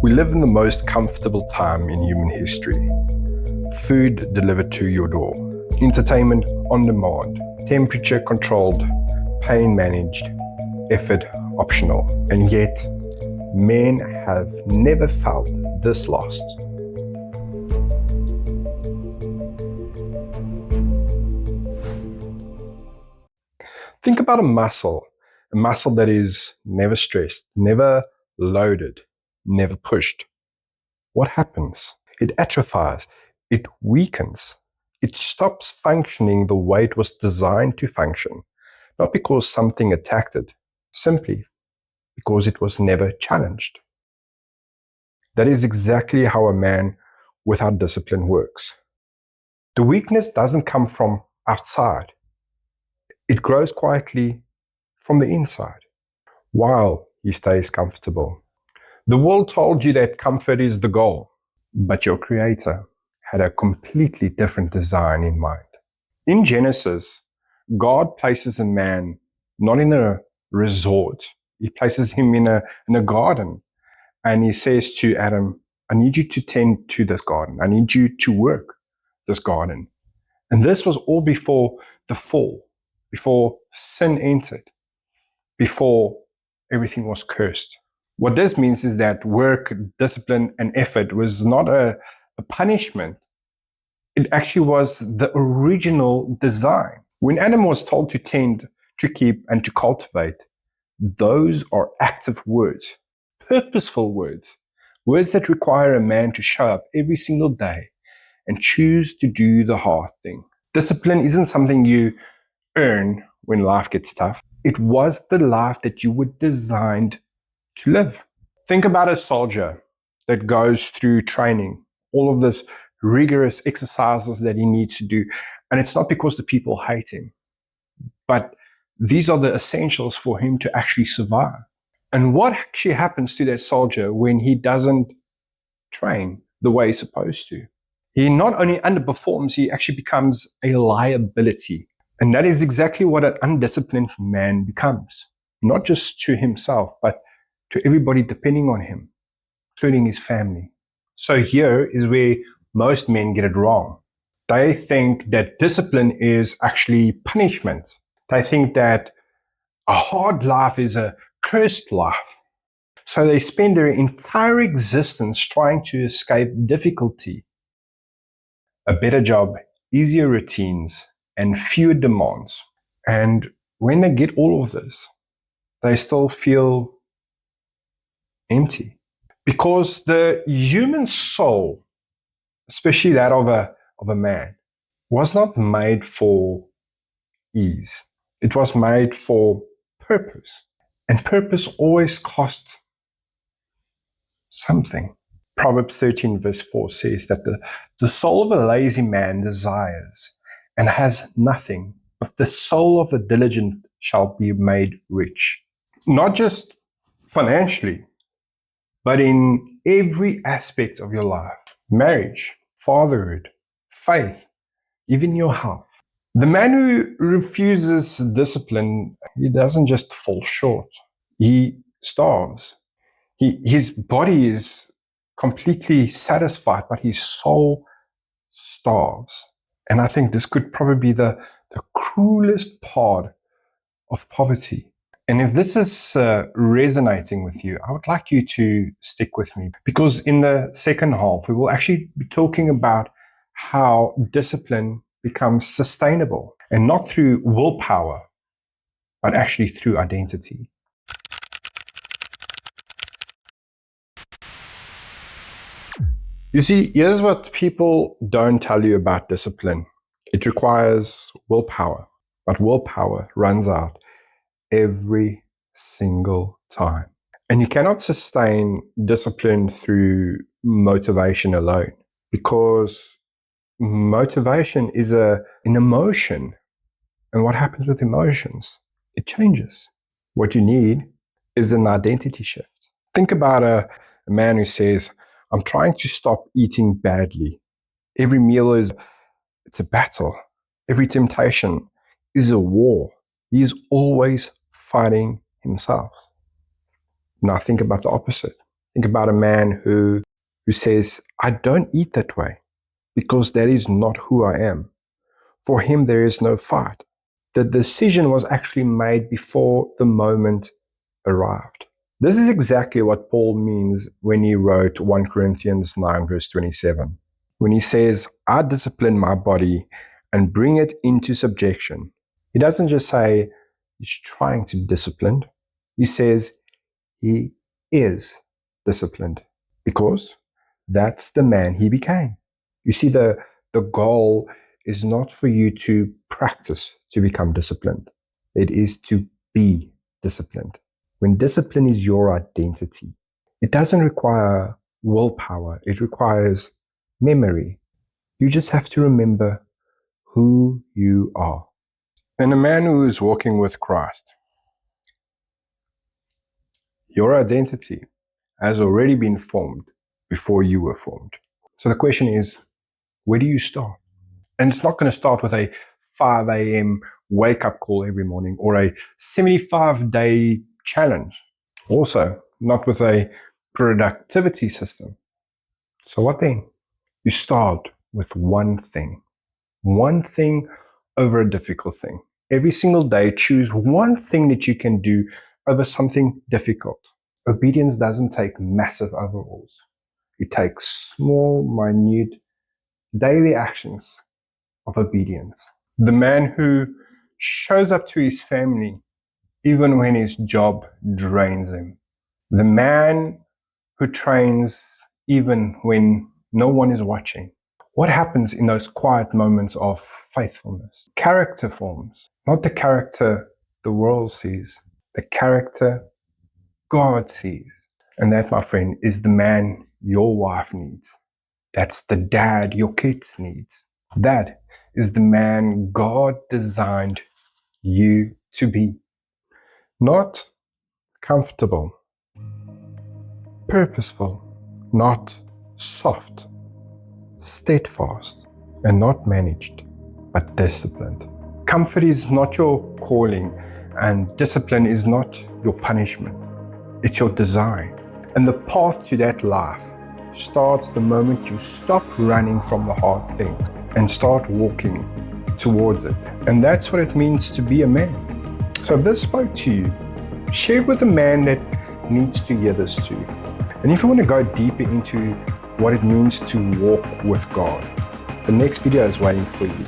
We live in the most comfortable time in human history. Food delivered to your door, entertainment on demand, temperature controlled, pain managed, effort optional. And yet, men have never felt this lost. Think about a muscle that is never stressed, never loaded, never pushed. What happens? It atrophies, it weakens, it stops functioning the way it was designed to function, not because something attacked it, simply because it was never challenged. That is exactly how a man without discipline works. The weakness doesn't come from outside. It grows quietly from the inside, while he stays comfortable. The world told you that comfort is the goal, but your creator had a completely different design in mind. In Genesis, God places a man not in a resort, he places him in a garden. And he says to Adam, I need you to tend to this garden. I need you to work this garden. And this was all before the fall, before sin entered, before everything was cursed. What this means is that work, discipline, and effort was not a punishment. It actually was the original design. When Adam was told to tend, to keep, and to cultivate, those are active words, purposeful words, words that require a man to show up every single day and choose to do the hard thing. Discipline isn't something you earn when life gets tough. It was the life that you were designed to live. Think about a soldier that goes through training, all of this rigorous exercises that he needs to do. And it's not because the people hate him, but these are the essentials for him to actually survive. And what actually happens to that soldier when he doesn't train the way he's supposed to? He not only underperforms, he actually becomes a liability. And that is exactly what an undisciplined man becomes, not just to himself, but to everybody depending on him, including his family. So here is where most men get it wrong. They think that discipline is actually punishment. They think that a hard life is a cursed life. So they spend their entire existence trying to escape difficulty, a better job, easier routines, and fewer demands. And when they get all of this, they still feel empty. Because the human soul, especially that of a man, was not made for ease. It was made for purpose. And purpose always costs something. Proverbs 13 verse 4 says that the soul of a lazy man desires and has nothing, but the soul of a diligent shall be made rich. Not just financially, but in every aspect of your life. Marriage, fatherhood, faith, even your health. The man who refuses discipline, he doesn't just fall short. He starves. His body is completely satisfied, but his soul starves. And I think this could probably be the cruelest part of poverty. And if this is resonating with you, I would like you to stick with me, because in the second half, we will actually be talking about how discipline becomes sustainable, and not through willpower, but actually through identity. You see, here's what people don't tell you about discipline. It requires willpower, but willpower runs out every single time. And you cannot sustain discipline through motivation alone, because motivation is an emotion. And what happens with emotions? It changes. What you need is an identity shift. Think about a man who says, I'm trying to stop eating badly. Every meal it's a battle. Every temptation is a war. He is always fighting himself. Now think about the opposite. Think about a man who says, I don't eat that way because that is not who I am. For him, there is no fight. The decision was actually made before the moment arrived. This is exactly what Paul means when he wrote 1 Corinthians 9, verse 27. When he says, I discipline my body and bring it into subjection. He doesn't just say he's trying to be disciplined. He says he is disciplined because that's the man he became. You see, the goal is not for you to practice to become disciplined. It is to be disciplined. When discipline is your identity, it doesn't require willpower. It requires memory. You just have to remember who you are. And a man who is walking with Christ, your identity has already been formed before you were formed. So the question is, where do you start? And it's not going to start with a 5 a.m. wake up call every morning or a 75-day challenge. Also, not with a productivity system. So what then? You start with one thing over a difficult thing. Every single day, choose one thing that you can do over something difficult. Obedience doesn't take massive overhauls. It takes small, minute, daily actions of obedience. The man who shows up to his family even when his job drains him. The man who trains even when no one is watching. What happens in those quiet moments of faithfulness? Character forms, not the character the world sees, the character God sees. And that, my friend, is the man your wife needs. That's the dad your kids needs. That is the man God designed you to be. Not comfortable, purposeful, not soft, steadfast, and not managed, but disciplined. Comfort is not your calling, and discipline is not your punishment. It's your design. And the path to that life starts the moment you stop running from the hard things and start walking towards it. And that's what it means to be a man. So if this spoke to you, share it with a man that needs to hear this too. And if you want to go deeper into what it means to walk with God, the next video is waiting for you.